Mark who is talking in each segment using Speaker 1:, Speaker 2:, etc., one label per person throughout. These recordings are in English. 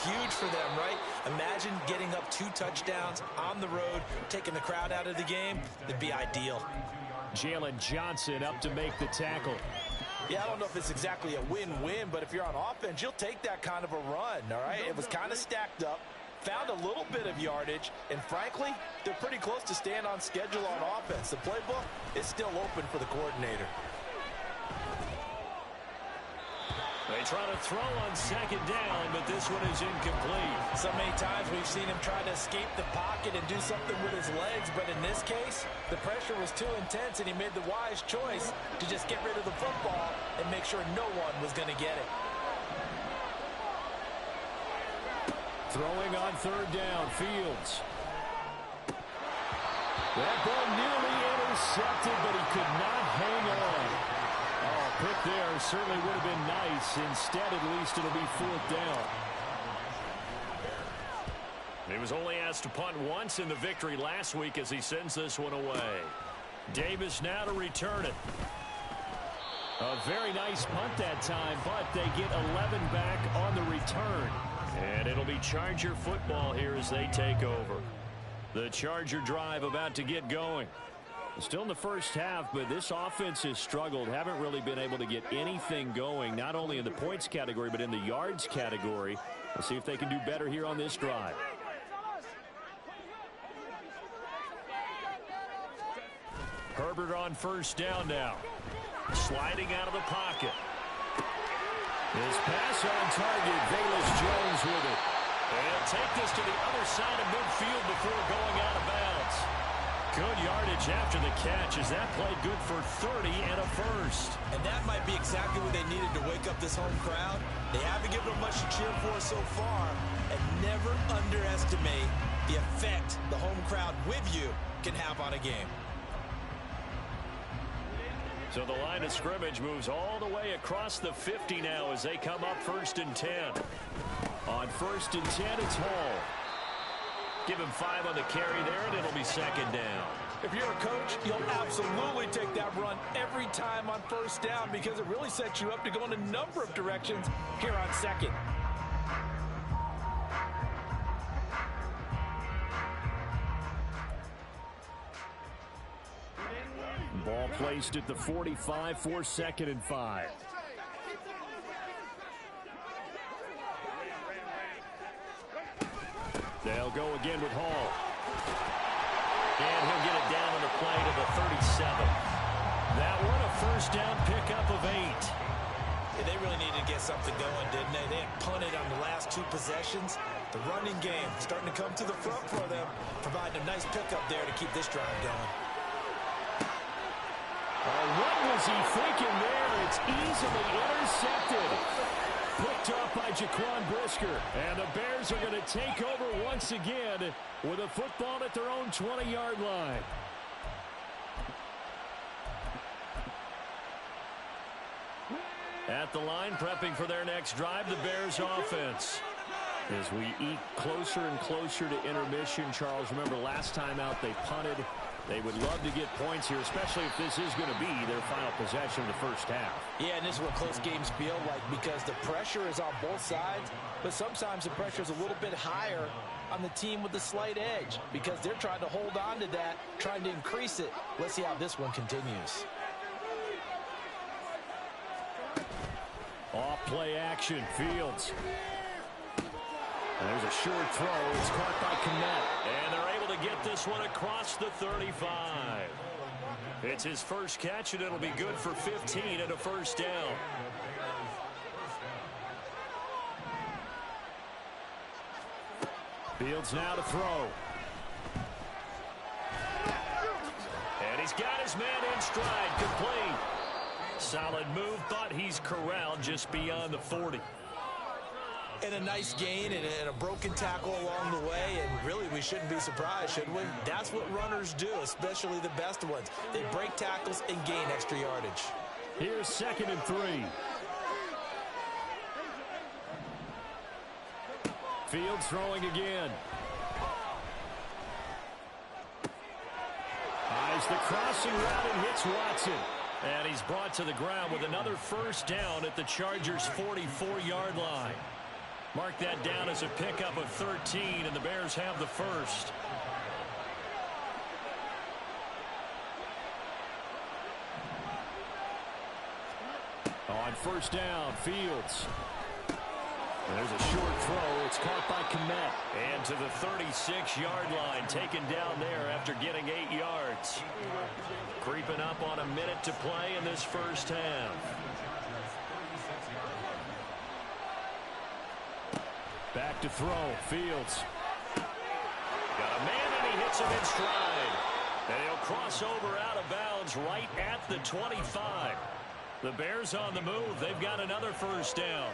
Speaker 1: huge for them, right? Imagine getting up 2 touchdowns on the road, taking the crowd out of the game. That'd be ideal.
Speaker 2: Jalen Johnson up to make the tackle.
Speaker 1: Yeah, I don't know if it's exactly a win-win, but if you're on offense, you'll take that kind of a run, all right? It was kind of stacked up, found a little bit of yardage, and frankly, they're pretty close to staying on schedule on offense. The playbook is still open for the coordinator.
Speaker 2: They try to throw on second down, but this one is incomplete.
Speaker 1: So many times we've seen him try to escape the pocket and do something with his legs, but in this case, the pressure was too intense, and he made the wise choice to just get rid of the football and make sure no one was going to get it.
Speaker 2: Throwing on third down, Fields. That ball nearly intercepted, but he could not hang on. Oh, pick there certainly would have been nice. Instead, at least it'll be fourth down. He was only asked to punt once in the victory last week as he sends this one away. Davis now to return it. A very nice punt that time, but they get 11 back on the return. And it'll be Charger football here as they take over. The Charger drive about to get going. Still in the first half, but this offense has struggled. Haven't really been able to get anything going, not only in the points category, but in the yards category. We'll see if they can do better here on this drive. Herbert on first down now. Sliding out of the pocket. His pass on target. Velus Jones with it. They'll take this to the other side of midfield before going out of bounds. Good yardage after the catch as that played good for 30 and a first. And that might be exactly what they needed to wake up this home crowd. They haven't given them much to cheer for so far. And never underestimate the effect the home crowd with you can have on a game. So the line of scrimmage moves all the way across the 50 now as they come up 1st and 10. On 1st and 10, it's Hall. Give him 5 on the carry there, and it'll be second down. If you're a coach, you'll absolutely take that run every time on first down because it really sets you up to go in a number of directions here on second. Ball placed at the 45 for 2nd and 5. They'll go again with Hall. And he'll get it down on the play to the 37. That one a first down pickup of 8. Yeah, they really needed to get something going, didn't they? They had punted on the last 2 possessions. The running game starting to come to the front for them, providing a nice pickup there to keep this drive going. What was he thinking there? It's easily intercepted. Picked up by Jaquan Brisker. And the Bears are going to take over once again with a football at their own 20-yard line. At the line, prepping for their next drive, the Bears offense. As we eat closer and closer to intermission, Charles, remember last time out they punted. They would love to get points here, especially if this is going to be their final possession of the first half. Yeah, and this is what close games feel like because the pressure is on both sides, but sometimes the pressure is a little bit higher on the team with the slight edge because they're trying to hold on to that, trying to increase it. Let's see how this one continues. Off play action, Fields. And there's a short throw. It's caught by Kmet. And they're able to get this one across the 35. It's his first catch, and it'll be good for 15 and a first down. Fields now to throw. And he's got his man in stride, complete. Solid move, but he's corralled just beyond the 40. And a nice gain and a broken tackle along the way, and really we shouldn't be surprised, should we? That's what runners do, especially the best ones. They break tackles and gain extra yardage. Here's 2nd and 3. Fields throwing again. Eyes the crossing route and hits Watson. And he's brought to the ground with another first down at the Chargers' 44-yard line. Mark that down as a pickup of 13, and the Bears have the first. On first down, Fields. And there's a short throw. It's caught by Kmet. And to the 36-yard line, taken down there after getting 8 yards. Creeping up on a minute to play in this first half. Back to throw, Fields. Got a man, and he hits him in stride. And he'll cross over out of bounds right at the 25. The Bears on the move. They've got another first down.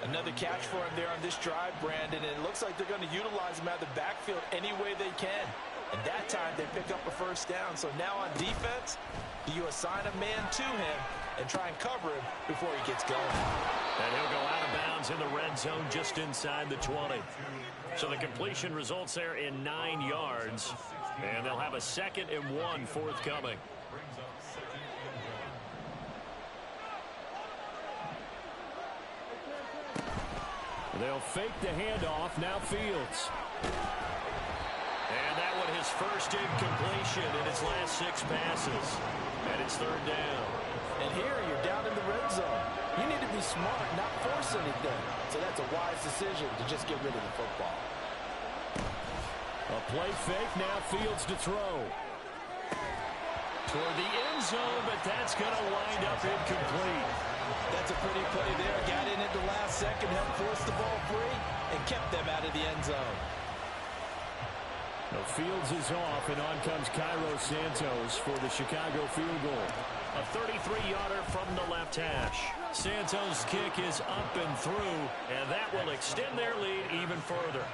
Speaker 1: Another catch for him there on this drive, Brandon, and it looks like they're going to utilize him out of the backfield any way they can. And that time they pick up a first down. So now on defense, do you assign a man to him and try and cover him before he gets going?
Speaker 2: And he'll go out of bounds in the red zone just inside the 20. So the completion results there in 9 yards. And they'll have a 2nd and 1 forthcoming. They'll fake the handoff. Now Fields. And that one his first incompletion in his last 6 passes. And it's 3rd down.
Speaker 1: And here you're down in the red zone. You need to be smart, not force anything. So that's a wise decision to just get rid of the football.
Speaker 2: A play fake. Now Fields to throw. Toward the end zone, but that's going to wind up incomplete.
Speaker 1: That's a pretty play there. Got in at the last second, helped force the ball free, and kept them out of the end zone.
Speaker 2: No, Fields is off, and on comes Cairo Santos for the Chicago field goal. A 33-yarder from the left hash. Santos' kick is up and through, and that will extend their lead even further.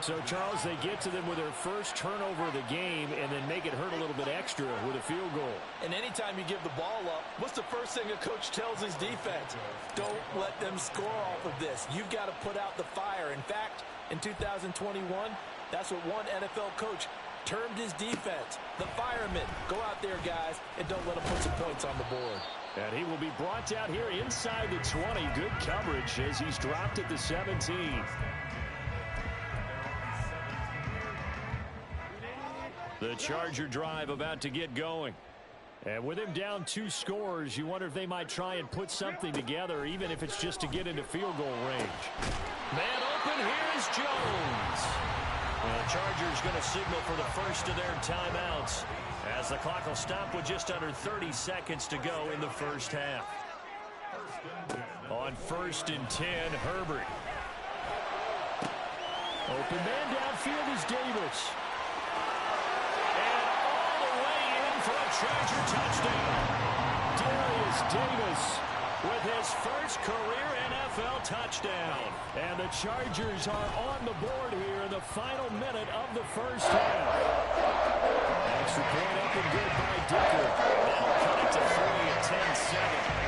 Speaker 2: So, Charles, they get to them with their first turnover of the game and then make it hurt a little bit extra with a field goal.
Speaker 1: And anytime you give the ball up, what's the first thing a coach tells his defense? Don't let them score off of this. You've got to put out the fire. In fact, in 2021, that's what one NFL coach termed his defense. The firemen. Go out there, guys, and don't let them put some points on the board.
Speaker 2: And he will be brought down here inside the 20. Good coverage as he's dropped at the 17. The Charger drive about to get going. And with him down 2 scores, you wonder if they might try and put something together, even if it's just to get into field goal range. Man open, here is Jones. Well, the Chargers going to signal for the first of their timeouts as the clock will stop with just under 30 seconds to go in the first half. On 1st and 10, Herbert. Open man downfield is Davis. For a Charger touchdown. Darius Davis with his first career NFL touchdown. And the Chargers are on the board here in the final minute of the first half. Extra point up and good by Dicker. That'll cut it to 3 at 10-7.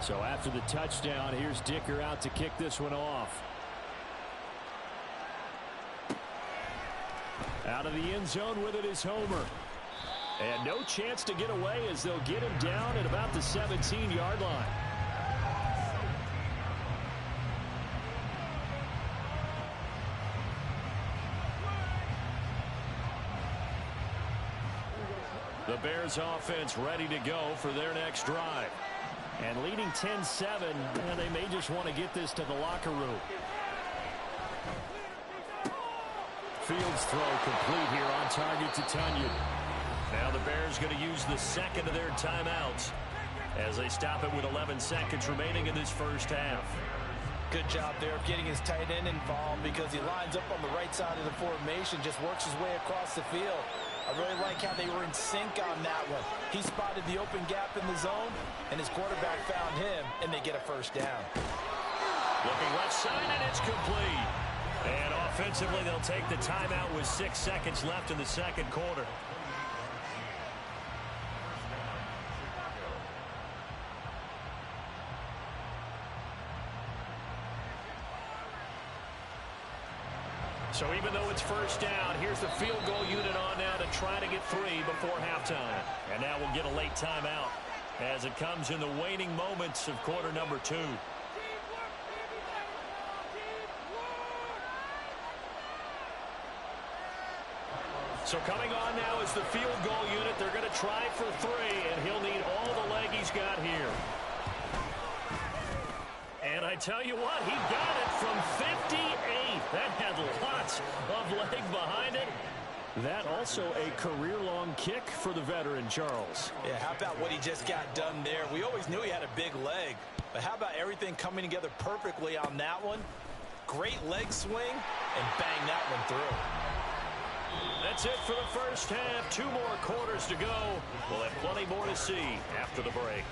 Speaker 2: So after the touchdown, here's Dicker out to kick this one off. Out of the end zone with it is Homer. And no chance to get away as they'll get him down at about the 17-yard line. The Bears offense ready to go for their next drive. And leading 10-7, and they may just want to get this to the locker room. Fields throw complete here on target to Tunyon. Now the Bears going to use the second of their timeouts as they stop it with 11 seconds remaining in this first half.
Speaker 1: Good job there of getting his tight end involved because he lines up on the right side of the formation, just works his way across the field. I really like how they were in sync on that one. He spotted the open gap in the zone, and his quarterback found him, and they get a first down.
Speaker 2: Looking left side, and it's complete. And offensively, they'll take the timeout with 6 seconds left in the second quarter. So even though it's first down, here's the field goal unit on now to try to get 3 before halftime. And now we'll get a late timeout as it comes in the waning moments of quarter number 2. So coming on now is the field goal unit. They're going to try for 3, and he'll need all the leg he's got here. And I tell you what, he got it from 58. That had lots of leg behind it. That also a career-long kick for the veteran, Charles.
Speaker 1: Yeah, how about what he just got done there? We always knew he had a big leg, but how about everything coming together perfectly on that one? Great leg swing, and bang that one through.
Speaker 2: That's it for the first half. 2 more quarters to go. We'll have plenty more to see after the break.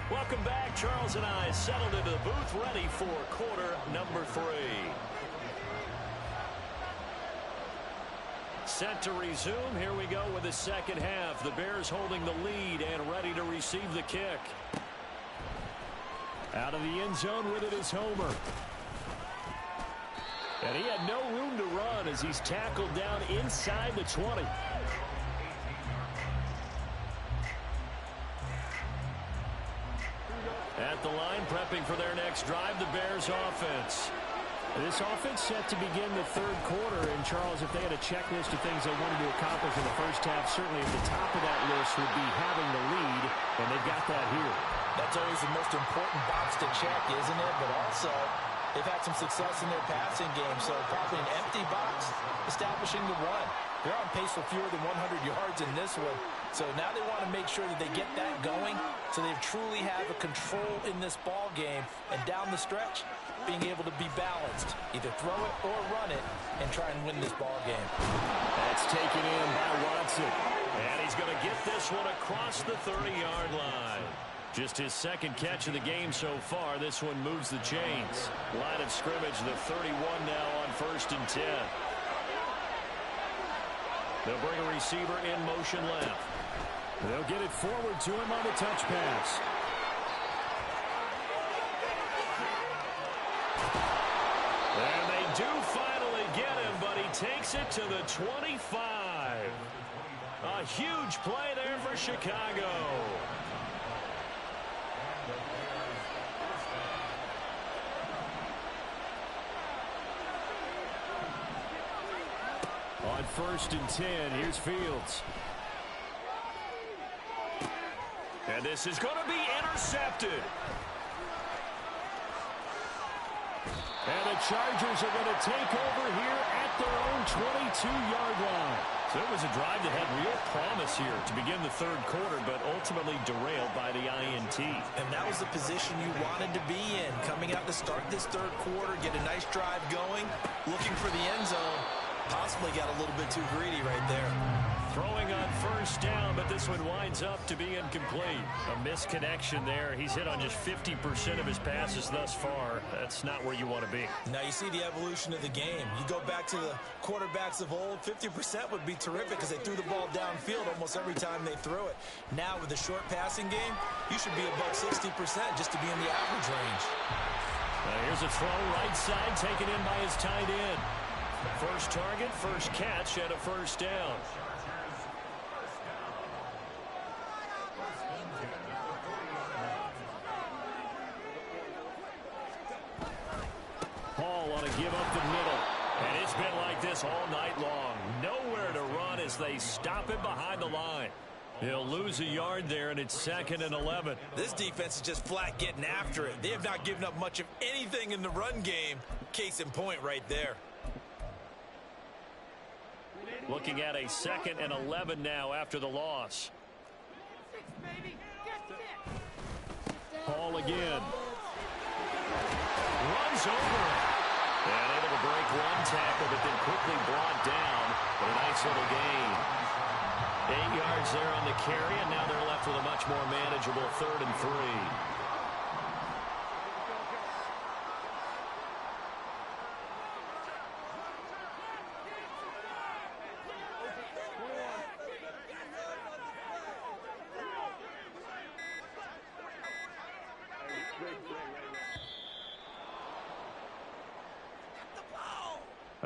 Speaker 2: Welcome back. Charles and I settled into the booth, ready for quarter number 3. Set to resume. Here we go with the second half. The Bears holding the lead and ready to receive the kick. Out of the end zone with it is Homer. And he had no room to run as he's tackled down inside the 20. At the line, prepping for their next drive, the Bears offense. This offense set to begin the third quarter. And, Charles, if they had a checklist of things they wanted to accomplish in the first half, certainly at the top of that list would be having the lead, and they've got that here.
Speaker 1: That's always the most important box to check, isn't it? But also, they've had some success in their passing game, so probably an empty box establishing the run. They're on pace for fewer than 100 yards in this one. So now they want to make sure that they get that going so they truly have a control in this ball game. And down the stretch, being able to be balanced. Either throw it or run it and try and win this ball game.
Speaker 2: That's taken in by Watson. And he's going to get this one across the 30-yard line. Just his second catch of the game so far. This one moves the chains. Line of scrimmage, the 31 now on 1st and 10. They'll bring a receiver in motion left. They'll get it forward to him on the touch pass. And they do finally get him, but he takes it to the 25. A huge play there for Chicago. On 1st and 10, here's Fields. And this is going to be intercepted. And the Chargers are going to take over here at their own 22-yard line. So it was a drive that had real promise here to begin the third quarter, but ultimately derailed by the INT.
Speaker 1: And that was the position you wanted to be in. Coming out to start this third quarter, get a nice drive going, looking for the end zone. Possibly got a little bit too greedy right there.
Speaker 2: Throwing on 1st down, but this one winds up to be incomplete. A misconnection there. He's hit on just 50% of his passes thus far. That's not where you want to be.
Speaker 1: Now you see the evolution of the game. You go back to the quarterbacks of old, 50% would be terrific because they threw the ball downfield almost every time they threw it. Now with the short passing game, you should be above 60% just to be in the average range.
Speaker 2: Here's a throw right side taken in by his tight end. First target, first catch, and a 1st down. Hall want to give up the middle. And it's been like this all night long. Nowhere to run as they stop him behind the line. He'll lose a yard there, and it's 2nd and 11.
Speaker 1: This defense is just flat getting after it. They have not given up much of anything in the run game. Case in point right there.
Speaker 2: Looking at a 2nd and 11 now after the loss. Hall again. Runs over. And able to break one tackle, but then quickly brought down with a nice little gain. 8 yards there on the carry, and now they're left with a much more manageable 3rd and 3.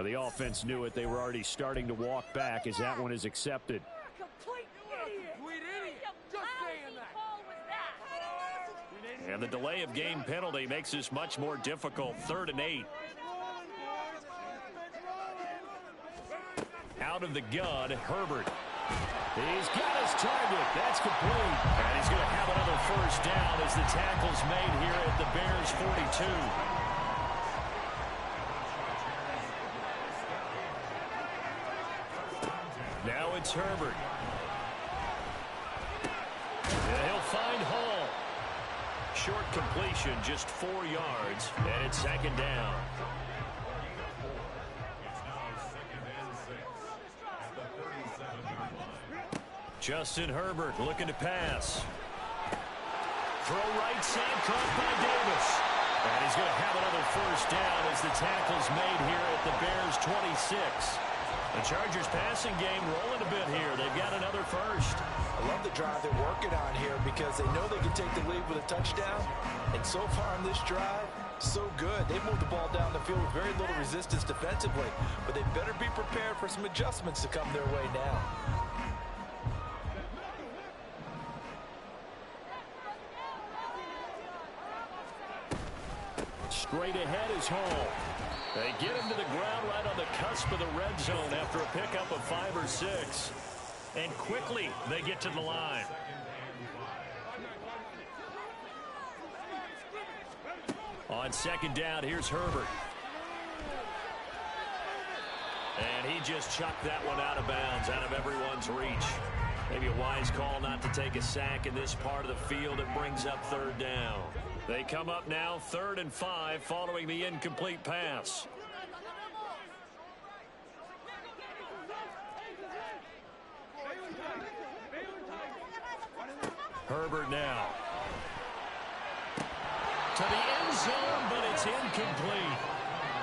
Speaker 2: The offense knew it. They were already starting to walk back as that one is accepted. And the delay of game penalty makes this much more difficult. 3rd and 8. Out of the gun, Herbert. He's got his target. That's complete. And he's going to have another first down as the tackle's made here at the Bears' 42. Now it's Herbert. And he'll find Hall. Short completion, just 4 yards, and it's 2nd down. Justin Herbert looking to pass. Throw right side, caught by Davis. And he's going to have another first down as the tackle's made here at the Bears' 26. The Chargers passing game rolling a bit here. They've got another first.
Speaker 1: I love the drive they're working on here because they know they can take the lead with a touchdown. And so far on this drive, so good. They moved the ball down the field with very little resistance defensively. But they better be prepared for some adjustments to come their way now.
Speaker 2: Straight ahead is Hall. They get him to the ground right on the cusp of the red zone after a pickup of 5 or 6. And quickly, they get to the line. On 2nd down, here's Herbert. And he just chucked that one out of bounds, out of everyone's reach. Maybe a wise call not to take a sack in this part of the field. It brings up 3rd down. They come up now 3rd and 5 following the incomplete pass. Herbert now. To the end zone, but it's incomplete.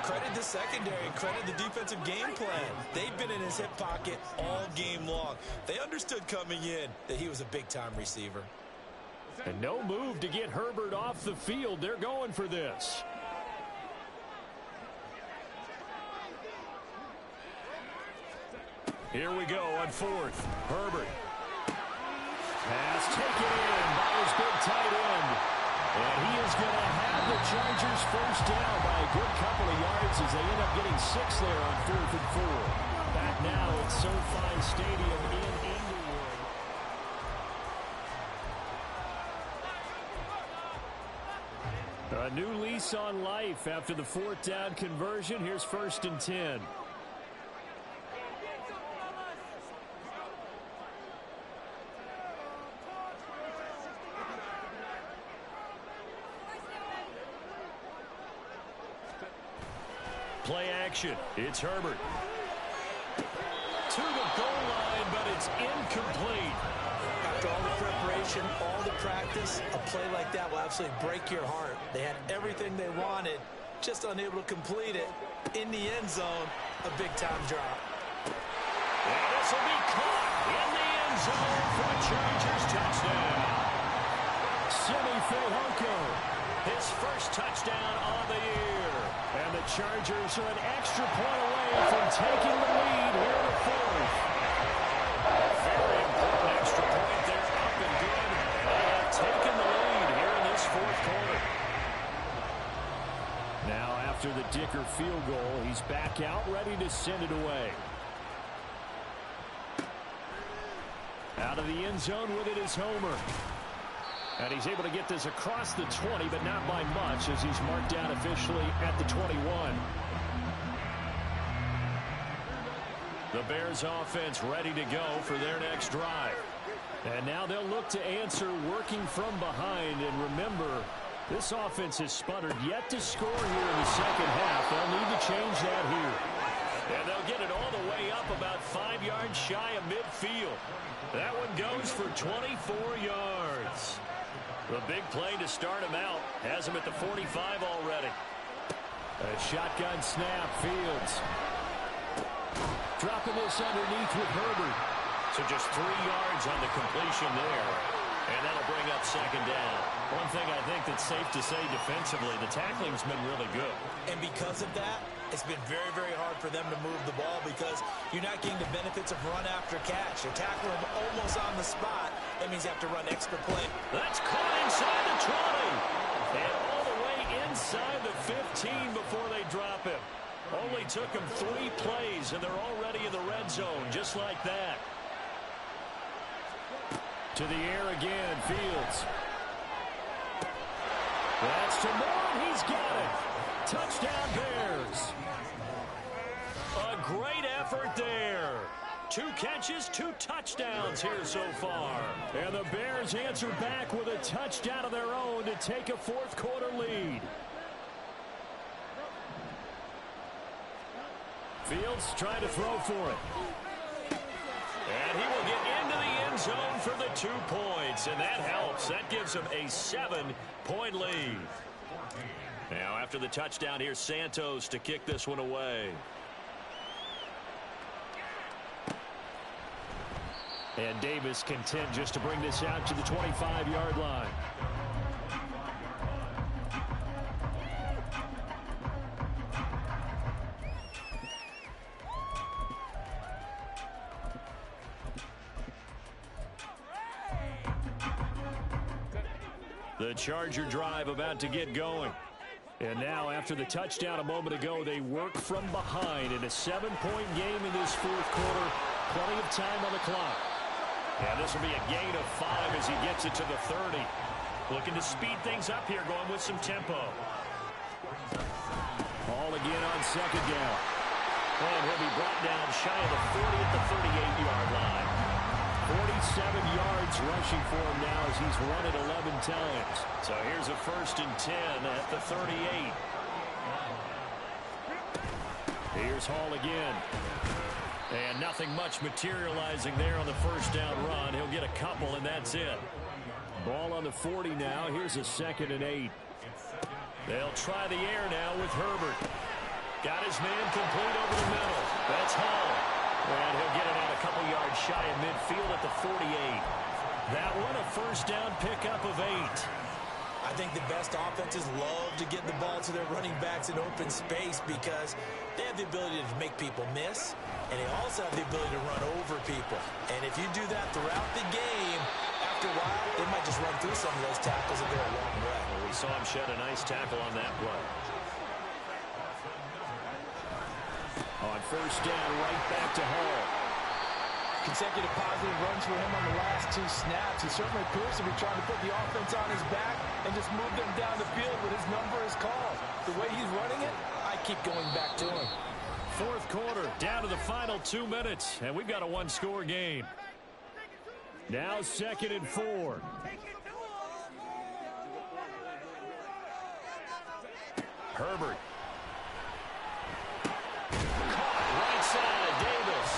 Speaker 1: Credit the secondary, credit the defensive game plan. They've been in his hip pocket all game long. They understood coming in that he was a big-time receiver.
Speaker 2: And no move to get Herbert off the field. They're going for this. Here we go on 4th. Herbert. Pass taken in by his big tight end. And he is going to have the Chargers first down by a good couple of yards as they end up getting 6 there on 4th and 4. Back now at SoFi Stadium in Inglewood. A new lease on life after the 4th down conversion. Here's 1st and 10. Play action. It's Herbert. To the goal line, but it's incomplete.
Speaker 1: After all the preparation, all the practice, a play like that will absolutely break your heart. They had everything they wanted, just unable to complete it. In the end zone, a big-time drop.
Speaker 2: And this will be caught in the end zone for a Chargers touchdown. Simi Fehoko, his first touchdown on the year. And the Chargers are an extra point away from taking the lead here in the 4th. Very important extra point there, up and good. They have taken the lead here in this 4th quarter. Now after the Dicker field goal, he's back out ready to send it away. Out of the end zone with it is Homer. And he's able to get this across the 20, but not by much as he's marked down officially at the 21. The Bears offense ready to go for their next drive. And now they'll look to answer working from behind. And remember, this offense has sputtered yet to score here in the second half. They'll need to change yards shy of midfield. That one goes for 24 yards. The big play to start him out has him at the 45 already. A shotgun snap, Fields. Dropping this underneath with Herbert. So just 3 yards on the completion there. And that'll bring up second down. One thing I think that's safe to say defensively, the tackling's been really good.
Speaker 1: And because of that, it's been very, very hard for them to move the ball because you're not getting the benefits of run after catch. You're tackling them almost on the spot. That means you have to run extra play.
Speaker 2: That's caught inside the 20. And all the way inside the 15 before they drop him. Only took them 3 plays, and they're already in the red zone, just like that. To the air again, Fields. That's to Moore, he's got it. Touchdown, Bears. A great effort there. 2 catches, 2 touchdowns here so far. And the Bears answer back with a touchdown of their own to take a fourth-quarter lead. Fields trying to throw for it. And he will get into the end zone for the 2 points, and that helps. That gives him a 7-point lead. Now, after the touchdown, here's Santos to kick this one away. And Davis content just to bring this out to the 25-yard line. The Charger drive about to get going. And now, after the touchdown a moment ago, they work from behind in a 7-point game in this fourth quarter. Plenty of time on the clock. And this will be a gain of 5 as he gets it to the 30. Looking to speed things up here, going with some tempo. Ball again on second down. And he'll be brought down shy of the 40 at the 38-yard line. 47 yards rushing for him now as he's run it 11 times. So here's a 1st and 10 at the 38. Here's Hall again. And nothing much materializing there on the first down run. He'll get a couple, and that's it. Ball on the 40 now. Here's a 2nd and 8. They'll try the air now with Herbert. Got his man complete over the middle. That's Hall. And he'll get it out a couple yards shy of midfield at the 48. That one a first down pickup of 8.
Speaker 1: I think the best offenses love to get the ball to their running backs in open space because they have the ability to make people miss, and they also have the ability to run over people. And if you do that throughout the game, after a while, they might just run through some of those tackles and go a long way.
Speaker 2: Well, we saw him shed a nice tackle on that play. On first down, right back to Hall.
Speaker 1: Consecutive positive runs for him on the last 2 snaps. He certainly appears to be trying to put the offense on his back and just move them down the field when his number is called. The way he's running it, I keep going back to him.
Speaker 2: Fourth quarter, down to the final 2 minutes, and we've got a 1-score game. Now 2nd and 4. Herbert. Right side, Davis.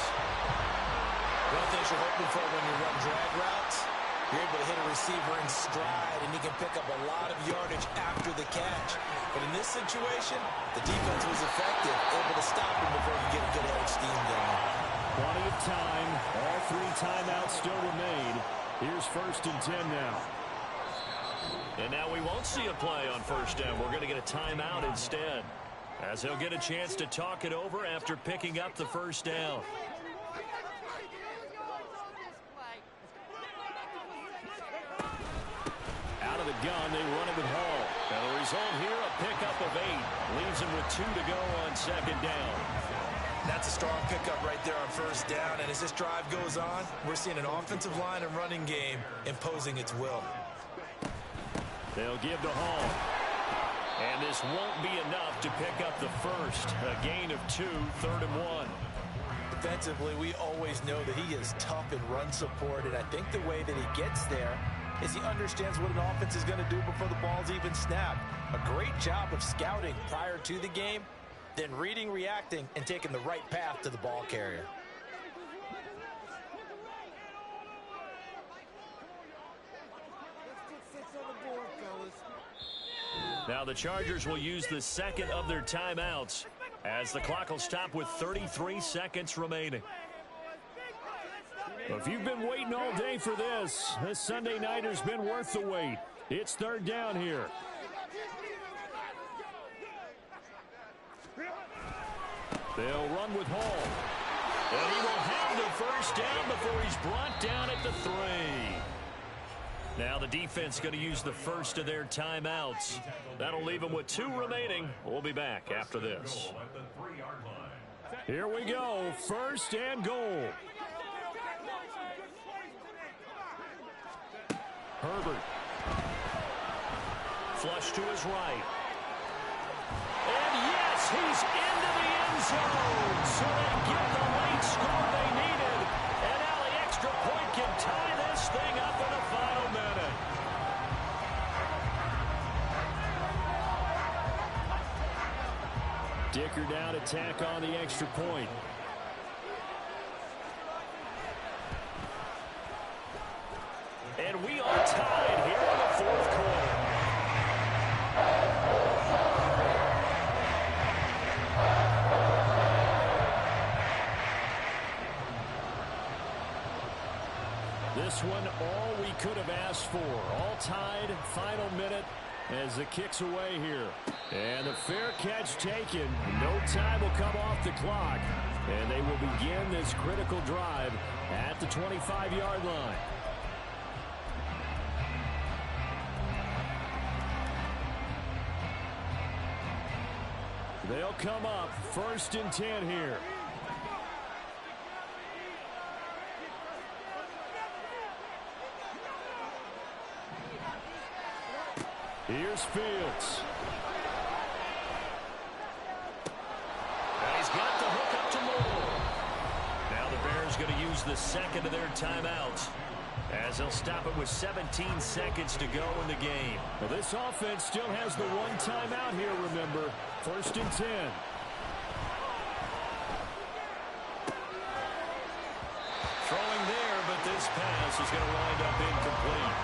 Speaker 1: One thing you're hoping for when you run drag routes, you're able to hit a receiver in stride, and he can pick up a lot of yardage after the catch. But in this situation, the defense was effective, able to stop him before he get a good head of steam going.
Speaker 2: Plenty of time. All 3 timeouts still remain. Here's 1st and 10 now. And now we won't see a play on first down. We're going to get a timeout instead, as he'll get a chance to talk it over after picking up the first down. Out of the gun, they run it with Hall. And the result here, a pickup of 8. Leaves him with 2 to go on second down.
Speaker 1: That's a strong pickup right there on first down. And as this drive goes on, we're seeing an offensive line and running game imposing its will.
Speaker 2: They'll give to Hall. And this won't be enough to pick up the first. A gain of 2, 3rd and 1.
Speaker 1: Defensively, we always know that he is tough in run support. And I think the way that he gets there is he understands what an offense is going to do before the ball's even snapped. A great job of scouting prior to the game, then reading, reacting, and taking the right path to the ball carrier.
Speaker 2: Now the Chargers will use the second of their timeouts as the clock will stop with 33 seconds remaining. If you've been waiting all day for this Sunday nighter's been worth the wait. It's third down here. They'll run with Hall. And he will have the first down before he's brought down at the 3. Now the defense going to use the first of their timeouts. That'll leave them with 2 remaining. We'll be back after this. Here we go. First and goal. Herbert. Flush to his right. And yes, he's into the end zone. So they get the late score they needed. And now the extra point can tie this thing up in the final minute. Dicker down to tack on the extra point. And we are tied here in the fourth quarter. This one, all we could have asked for. All tied, final minute as the kick's away here. And the fair catch taken. No time will come off the clock. And they will begin this critical drive at the 25-yard line. They'll come up first and 10 here. Here's Fields. And he's got the hook up to Moore. Now the Bears going to use the second of their timeouts as they'll stop it with 17 seconds to go in the game. Well, this offense still has the one timeout here, remember. First and 10. Throwing there, but this pass is going to wind up incomplete.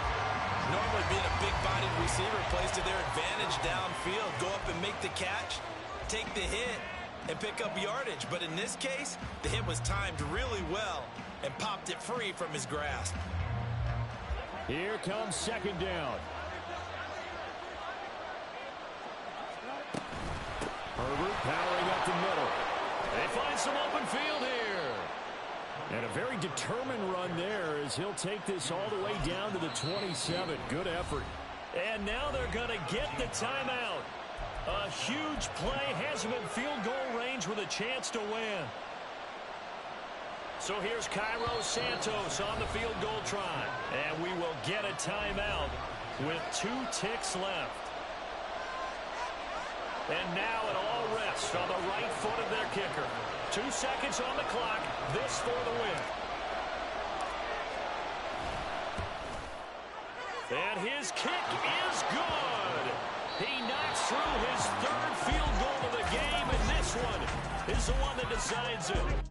Speaker 1: Normally being a big-bodied receiver plays to their advantage downfield. Go up and make the catch, take the hit, and pick up yardage. But in this case, the hit was timed really well and popped it free from his grasp.
Speaker 2: Here comes second down. Herbert powering up the middle. They find some open field here. And a very determined run there as he'll take this all the way down to the 27. Good effort. And now they're going to get the timeout. A huge play has him in field goal range with a chance to win. So here's Cairo Santos on the field goal try. And we will get a timeout with 2 ticks left. And now it all rests on the right foot of their kicker. 2 seconds on the clock. This for the win. And his kick is good. He knocks through his 3rd field goal of the game, and this one is the one that decides it.